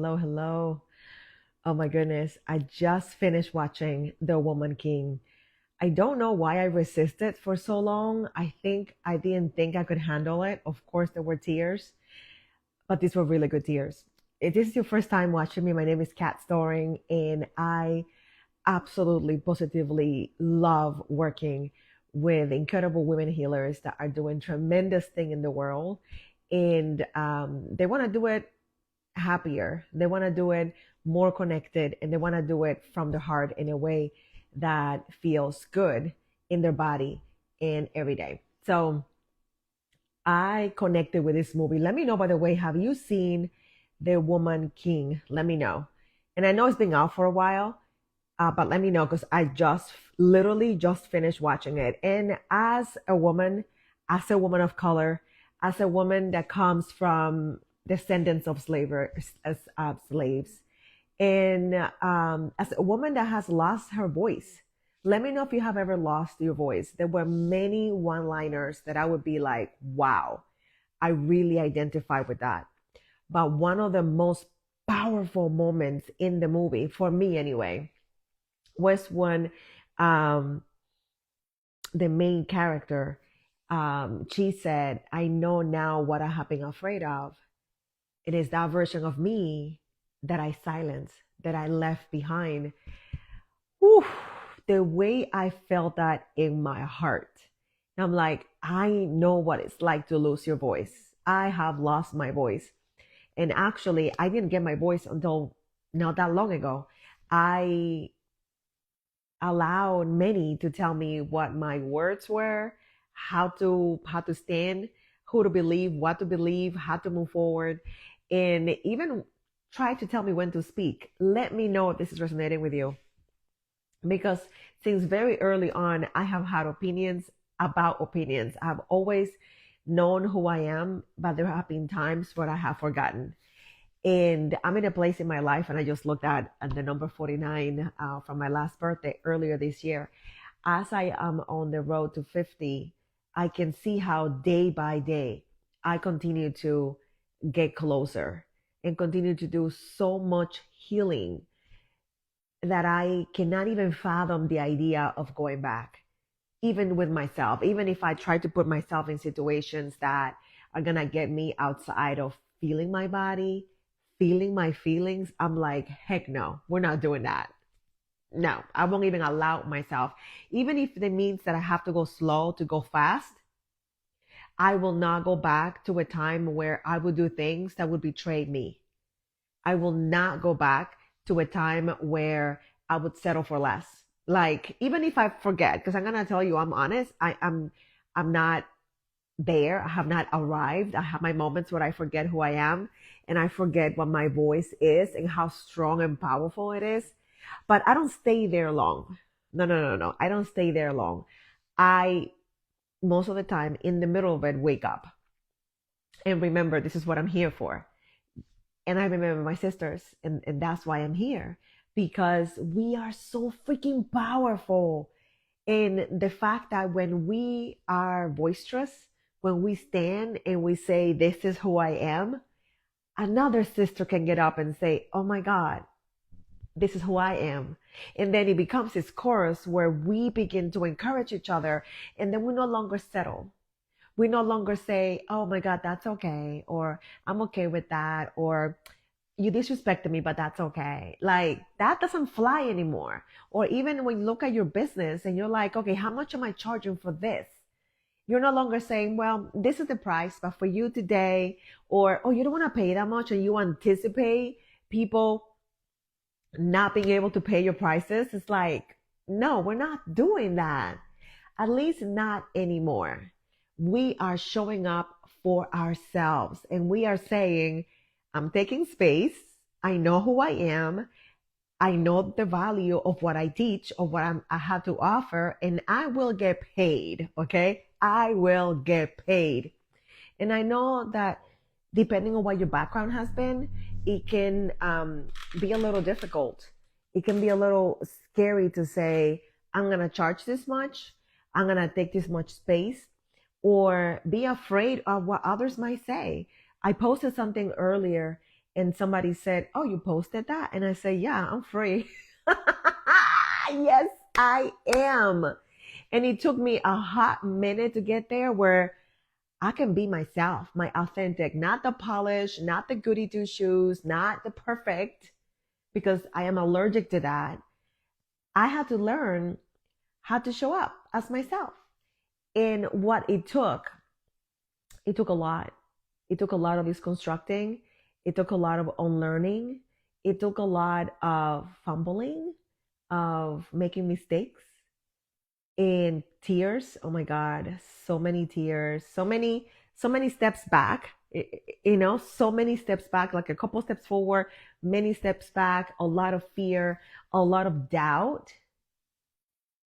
Hello, hello. Oh my goodness. I just finished watching The Woman King. I don't know why I resisted for so long. I didn't think I could handle it. Of course, there were tears, but these were really good tears. If this is your first time watching me, my name is Kat Storing, and I absolutely positively love working with incredible women healers that are doing tremendous thing in the world. And they want to do it happier. They want to do it more connected, and they want to do it from the heart in a way that feels good in their body and every day. So I connected with this movie. Let me know, by the way, have you seen The Woman King? Let me know. And I know it's been out for a while, but let me know because I just literally just finished watching it. And as a woman of color, as a woman that comes from descendants of slaves, and as a woman that has lost her voice, let me know if you have ever lost your voice. There were many one-liners that I would be like, wow, I really identify with that. But one of the most powerful moments in the movie, for me anyway, was when um, the main character, she said, I know now what I have been afraid of. It is that version of me that I silenced, that I left behind. Whew, the way I felt that in my heart. I'm like, I know what it's like to lose your voice. I have lost my voice. And actually, I didn't get my voice until not that long ago. I allowed many to tell me what my words were, how to stand, who to believe, what to believe, how to move forward, and even try to tell me when to speak. Let me know if this is resonating with you, because since very early on I have had opinions about opinions. I've always known who I am, but there have been times where I have forgotten. And I'm in a place in my life, and I just looked at the number 49 from my last birthday earlier this year. As I am on the road to 50, I can see how day by day I continue to get closer and continue to do so much healing that I cannot even fathom the idea of going back, even with myself, even if I try to put myself in situations that are going to get me outside of feeling my body, feeling my feelings. I'm like, heck no, we're not doing that. No, I won't even allow myself. Even if it means that I have to go slow to go fast, I will not go back to a time where I would do things that would betray me. I will not go back to a time where I would settle for less. Like, even if I forget, because I'm gonna tell you, I'm honest, I'm not there. I have not arrived. I have my moments where I forget who I am, and I forget what my voice is and how strong and powerful it is. But I don't stay there long. No, no, no, no. I don't stay there long. I, most of the time, in the middle of it, wake up and remember this is what I'm here for. And I remember my sisters, and that's why I'm here, because we are so freaking powerful. And the fact that when we are boisterous, when we stand and we say, this is who I am, another sister can get up and say, oh my God, this is who I am. And then it becomes this chorus where we begin to encourage each other. And then we no longer settle. We no longer say, oh my God, that's okay. Or I'm okay with that. Or you disrespected me, but that's okay. Like, that doesn't fly anymore. Or even when you look at your business and you're like, okay, how much am I charging for this? You're no longer saying, well, this is the price, but for you today, or, oh, you don't want to pay that much, and you anticipate people not being able to pay your prices. It's like, no, we're not doing that. At least not anymore. We are showing up for ourselves, and we are saying, I'm taking space. I know who I am. I know the value of what I teach, of what I have to offer, and I will get paid. Okay. I will get paid. And I know that depending on what your background has been, it can be a little difficult. It can be a little scary to say, I'm going to charge this much. I'm going to take this much space, or be afraid of what others might say. I posted something earlier, And somebody said, "Oh, you posted that?" And I say, "Yeah, I'm free." Yes, I am. And it took me a hot minute to get there where I can be myself, my authentic, not the polish, not the goody two shoes, not the perfect, because I am allergic to that. I had to learn how to show up as myself. And what it took a lot. It took a lot of deconstructing. It took a lot of unlearning. It took a lot of fumbling, of making mistakes and tears. Oh my God, so many tears, so many steps back. So many steps back, like a couple steps forward, many steps back, a lot of fear, a lot of doubt.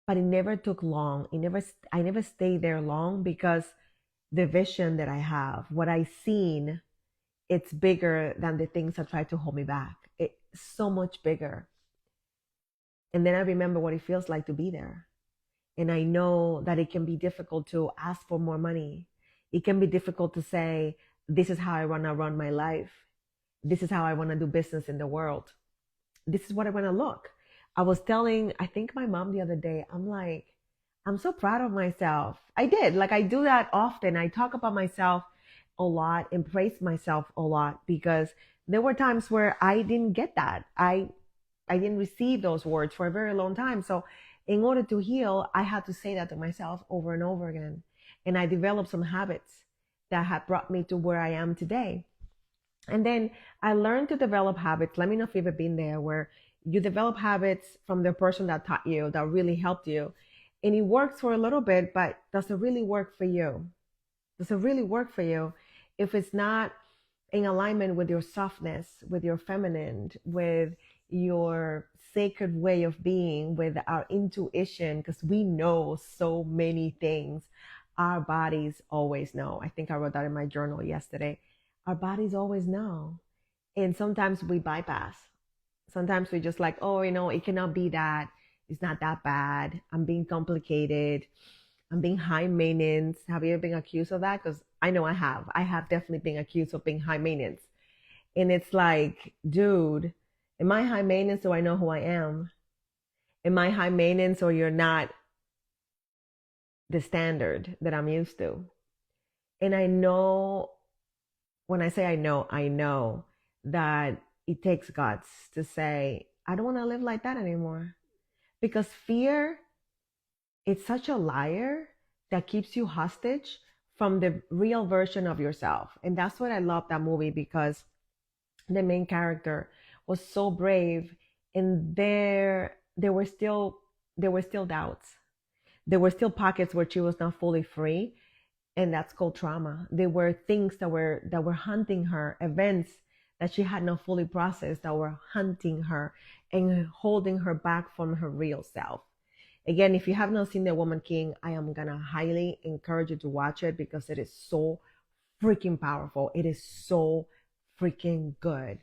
But it never took long. I never stayed there long because the vision that I have, what I seen, it's bigger than the things that try to hold me back. It's so much bigger. And then I remember what it feels like to be there. And I know that it can be difficult to ask for more money. It can be difficult to say, this is how I want to run my life. This is how I want to do business in the world. This is what I want to look. I was telling, I think my mom the other day, I'm like, I'm so proud of myself. I did. Like I do that often. I talk about myself a lot and praise myself a lot because there were times where I didn't get that. I didn't receive those words for a very long time. So in order to heal, I had to say that to myself over and over again. And I developed some habits that have brought me to where I am today. And then I learned to develop habits. Let me know if you've ever been there where you develop habits from the person that taught you, that really helped you. And it works for a little bit, but does it really work for you? Does it really work for you if it's not in alignment with your softness, with your feminine, with your sacred way of being, with our intuition? Because we know so many things. Our bodies always know. I think I wrote that in my journal yesterday. Our bodies always know. And sometimes we bypass. Sometimes we just like, oh, it cannot be that. It's not that bad. I'm being complicated. I'm being high maintenance. Have you ever been accused of that? Because I know I have. I have definitely been accused of being high maintenance. And it's like, dude, am I high maintenance so I know who I am? Am I high maintenance or you're not the standard that I'm used to? And I know, when I say I know that it takes guts to say, I don't want to live like that anymore. Because fear, it's such a liar that keeps you hostage from the real version of yourself. And that's what I love that movie, because the main character was so brave, and there were still doubts. There were still pockets where she was not fully free, and that's called trauma. There were things that were hunting her, events that she had not fully processed that were hunting her and holding her back from her real self. Again, if you have not seen The Woman King, I am gonna highly encourage you to watch it because it is so freaking powerful. It is so freaking good.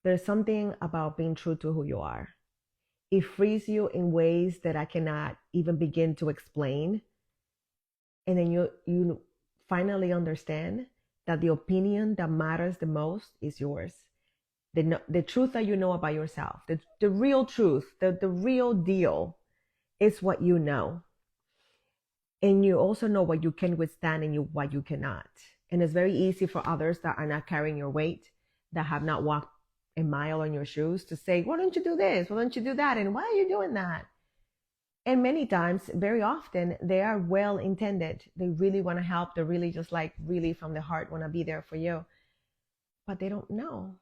There's something about being true to who you are. It frees you in ways that I cannot even begin to explain. And then you finally understand that the opinion that matters the most is yours. The truth that you know about yourself, the real truth, the real deal is what you know. And you also know what you can withstand and what you cannot. And it's very easy for others that are not carrying your weight, that have not walked a mile on your shoes, to say, why don't you do this? Why don't you do that? And why are you doing that? And many times, very often, they are well intended. They really want to help. They're really just like, really from the heart, want to be there for you. But they don't know.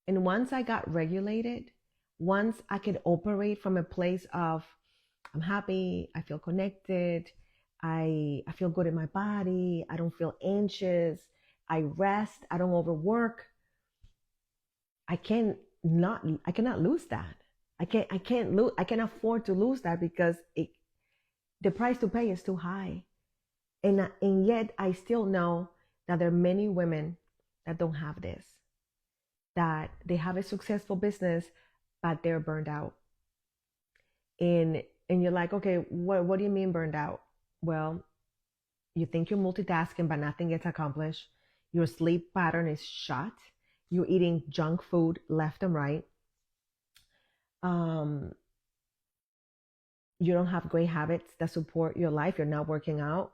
And once I got regulated, once I could operate from a place of, I'm happy, I feel connected, I feel good in my body, I don't feel anxious, I rest, I don't overwork, I cannot lose that. I can't lose, I can't afford to lose that, because the price to pay is too high. And yet I still know that there are many women that don't have this, that they have a successful business, but they're burned out. And you're like, okay, what do you mean burned out? Well, you think you're multitasking, but nothing gets accomplished. Your sleep pattern is shot. You're eating junk food left and right. Um, you don't have great habits that support your life. You're not working out.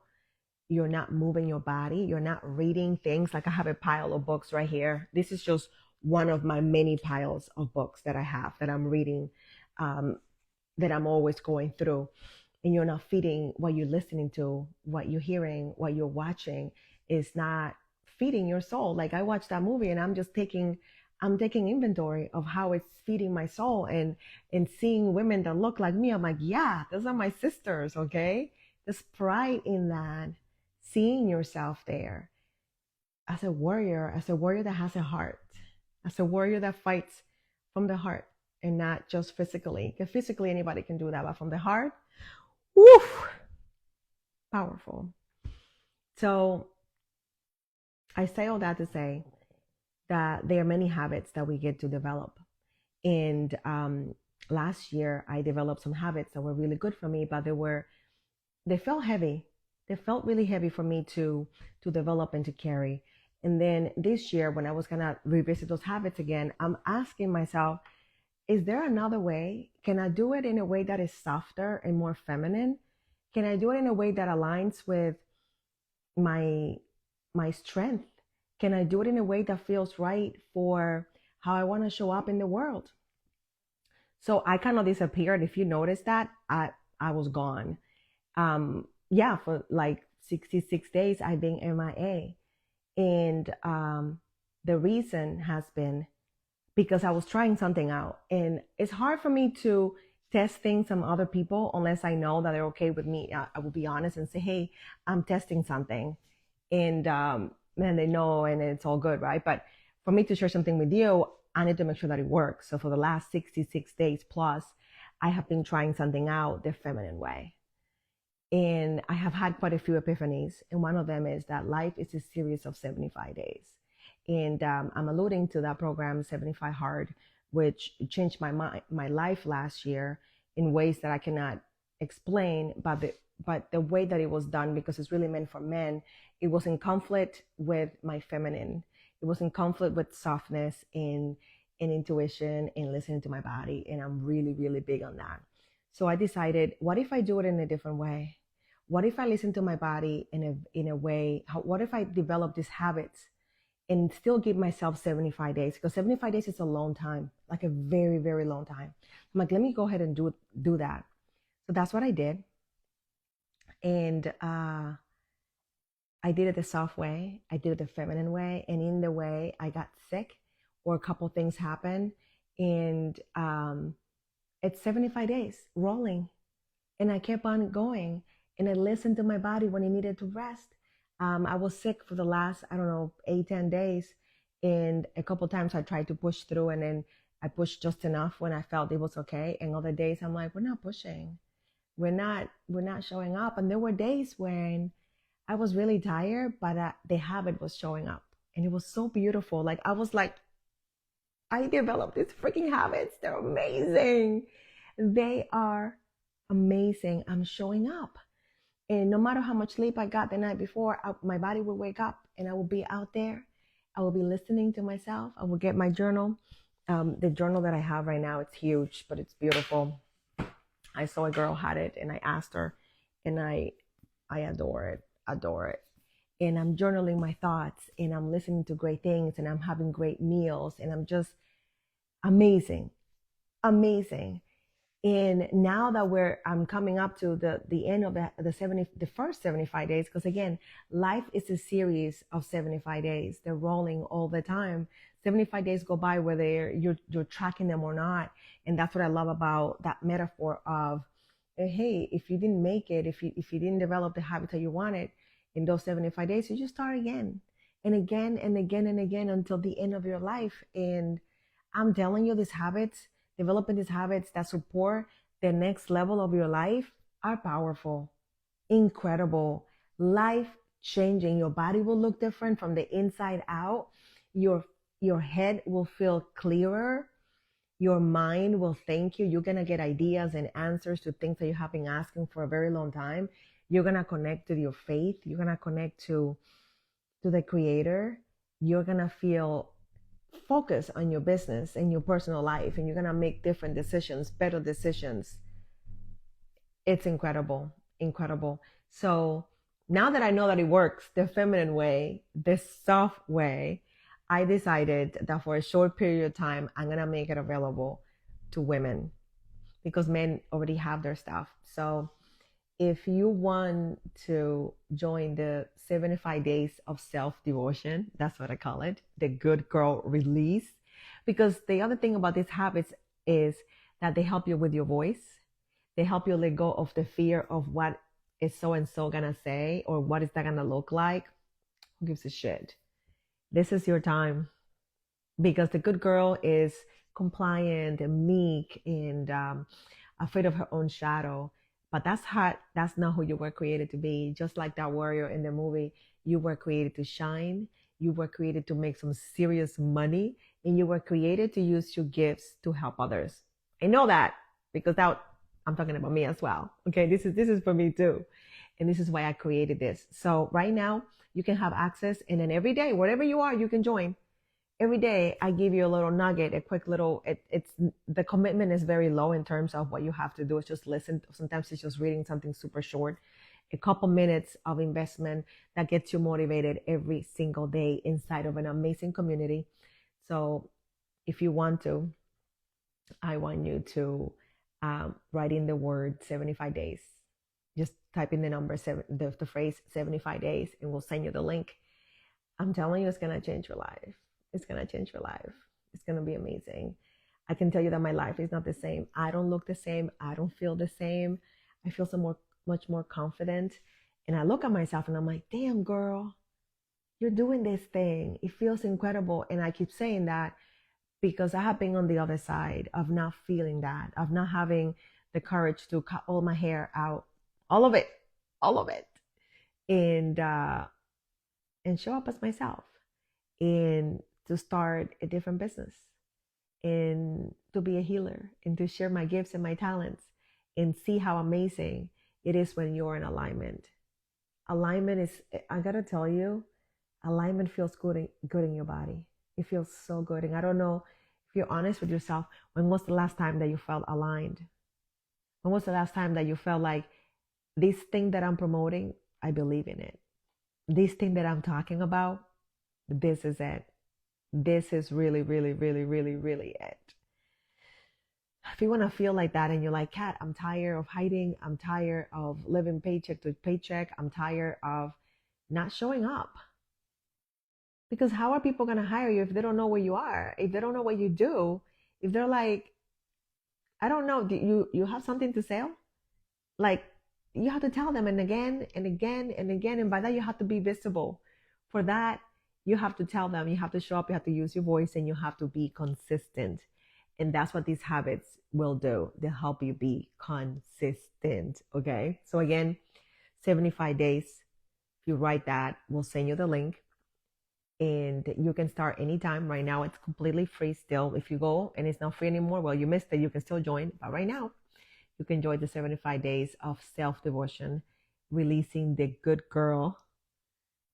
You're not moving your body. You're not reading things. Like I have a pile of books right here. This is just one of my many piles of books that I have that I'm reading, um, that I'm always going through. And you're not feeding what you're listening to, what you're hearing, what you're watching is not feeding your soul. Like I watched that movie and I'm taking inventory of how it's feeding my soul, and seeing women that look like me. I'm like, yeah, those are my sisters. Okay. There's pride in that, seeing yourself there as a warrior that has a heart, as a warrior that fights from the heart and not just physically. Because physically anybody can do that, but from the heart, woof, powerful. So I say all that to say that there are many habits that we get to develop. And last year, I developed some habits that were really good for me, but they felt heavy. They felt really heavy for me to develop and to carry. And then this year, when I was gonna revisit those habits again, I'm asking myself, is there another way? Can I do it in a way that is softer and more feminine? Can I do it in a way that aligns with my my strength? Can I do it in a way that feels right for how I want to show up in the world? So I kind of disappeared. If you notice that, I was gone. Yeah, for like 66 days I've been MIA. And the reason has been because I was trying something out. And it's hard for me to test things from other people unless I know that they're okay with me. I will be honest and say, hey, I'm testing something. And they know, and it's all good, right? But for me to share something with you, I need to make sure that it works. So for the last 66 days plus, I have been trying something out the feminine way. And I have had quite a few epiphanies. And one of them is that life is a series of 75 days. And I'm alluding to that program, 75 Hard, which changed my life last year in ways that I cannot explain. But the way that it was done, because it's really meant for men, it was in conflict with my feminine. It was in conflict with softness and intuition and listening to my body. And I'm really, really big on that. So I decided, what if I do it in a different way? What if I listen to my body in a way? What if I develop these habits and still give myself 75 days? Because 75 days is a long time, like a very, very long time. I'm like, let me go ahead and do that. So that's what I did. And I did it the soft way. I did it the feminine way. And in the way I got sick or a couple things happened. And it's 75 days rolling. And I kept on going. And I listened to my body when it needed to rest. I was sick for the last, I don't know, 8, 10 days. And a couple times I tried to push through, and then I pushed just enough when I felt it was okay. And other days I'm like, we're not pushing. We're not showing up. And there were days when I was really tired, but the habit was showing up. And it was so beautiful. Like I was like, I developed these freaking habits. They're amazing. They are amazing. I'm showing up. And no matter how much sleep I got the night before, my body will wake up and I will be out there. I will be listening to myself. I will get my journal. The journal that I have right now, it's huge, but it's beautiful. I saw a girl had it and I asked her, and I adore it, adore it. And I'm journaling my thoughts, and I'm listening to great things, and I'm having great meals, and I'm just amazing, amazing. And now that I'm coming up to the end of the first 75 days, because again, life is a series of 75 days. They're rolling all the time. 75 days go by whether you're tracking them or not. And that's what I love about that metaphor of, hey, if you didn't make it, if you didn't develop the habits that you wanted in those 75 days, you just start again and again and again and again until the end of your life. And I'm telling you, these habits, developing these habits that support the next level of your life, are powerful, incredible, life changing. Your body will look different from the inside out. Your head will feel clearer. Your mind will thank you. You're going to get ideas and answers to things that you have been asking for a very long time. You're going to connect to your faith. You're going to connect to to the creator, you're going to feel focused on your business and your personal life, and you're going to make different decisions, better decisions. It's incredible, incredible. So now that I know that it works the feminine way, the soft way, I decided that for a short period of time, I'm going to make it available to women because men already have their stuff. So if you want to join the 75 days of self devotion, that's what I call it, the good girl release. Because the other thing about these habits is that they help you with your voice. They help you let go of the fear of what is so and so gonna say or what is that gonna look like. Who gives a shit? This is your time, because the good girl is compliant and meek and afraid of her own shadow. But that's not who you were created to be. Just like that warrior in the movie, you were created to shine. You were created to make some serious money, and you were created to use your gifts to help others. I know that because that I'm talking about me as well. Okay, this is for me too. And this is why I created this. So right now you can have access, and then every day, wherever you are, you can join. Every day I give you a little nugget, a quick little, it's the commitment is very low in terms of what you have to do. It's just listen. Sometimes it's just reading something super short, a couple minutes of investment that gets you motivated every single day inside of an amazing community. So if you want to, I want you to write in the word 75 days. Just type in the number, the phrase 75 days, and we'll send you the link. I'm telling you, it's going to change your life. It's going to change your life. It's going to be amazing. I can tell you that my life is not the same. I don't look the same. I don't feel the same. I feel much more confident. And I look at myself and I'm like, damn, girl, you're doing this thing. It feels incredible. And I keep saying that because I have been on the other side of not feeling that, of not having the courage to cut all my hair out, all of it, and show up as myself, and to start a different business, and to be a healer, and to share my gifts and my talents, and see how amazing it is when you're in alignment. Alignment is, I gotta tell you, alignment feels good in your body. It feels so good. And I don't know if you're honest with yourself, when was the last time that you felt aligned? When was the last time that you felt like this thing that I'm promoting, I believe in it. This thing that I'm talking about, this is it. This is really, really, really, really, really it. If you want to feel like that and you're like, Kat, I'm tired of hiding. I'm tired of living paycheck to paycheck. I'm tired of not showing up. Because how are people going to hire you if they don't know where you are? If they don't know what you do? If they're like, I don't know, do you have something to sell? Like, you have to tell them, and again and again and again. And by that, you have to be visible. For that, you have to tell them, you have to show up, you have to use your voice, and you have to be consistent. And that's what these habits will do. They'll help you be consistent. Okay. So again, 75 days. If you write that, we'll send you the link. And you can start anytime. Right now, it's completely free still. If you go and it's not free anymore, well, you missed it. You can still join. But right now, you can join the 75 days of self-devotion, releasing the good girl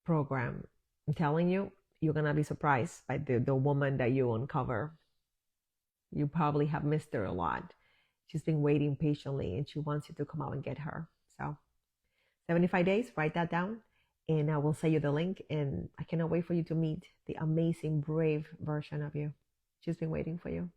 program. I'm telling you, you're going to be surprised by the woman that you uncover. You probably have missed her a lot. She's been waiting patiently and she wants you to come out and get her. So 75 days, write that down, and I will send you the link. And I cannot wait for you to meet the amazing, brave version of you. She's been waiting for you.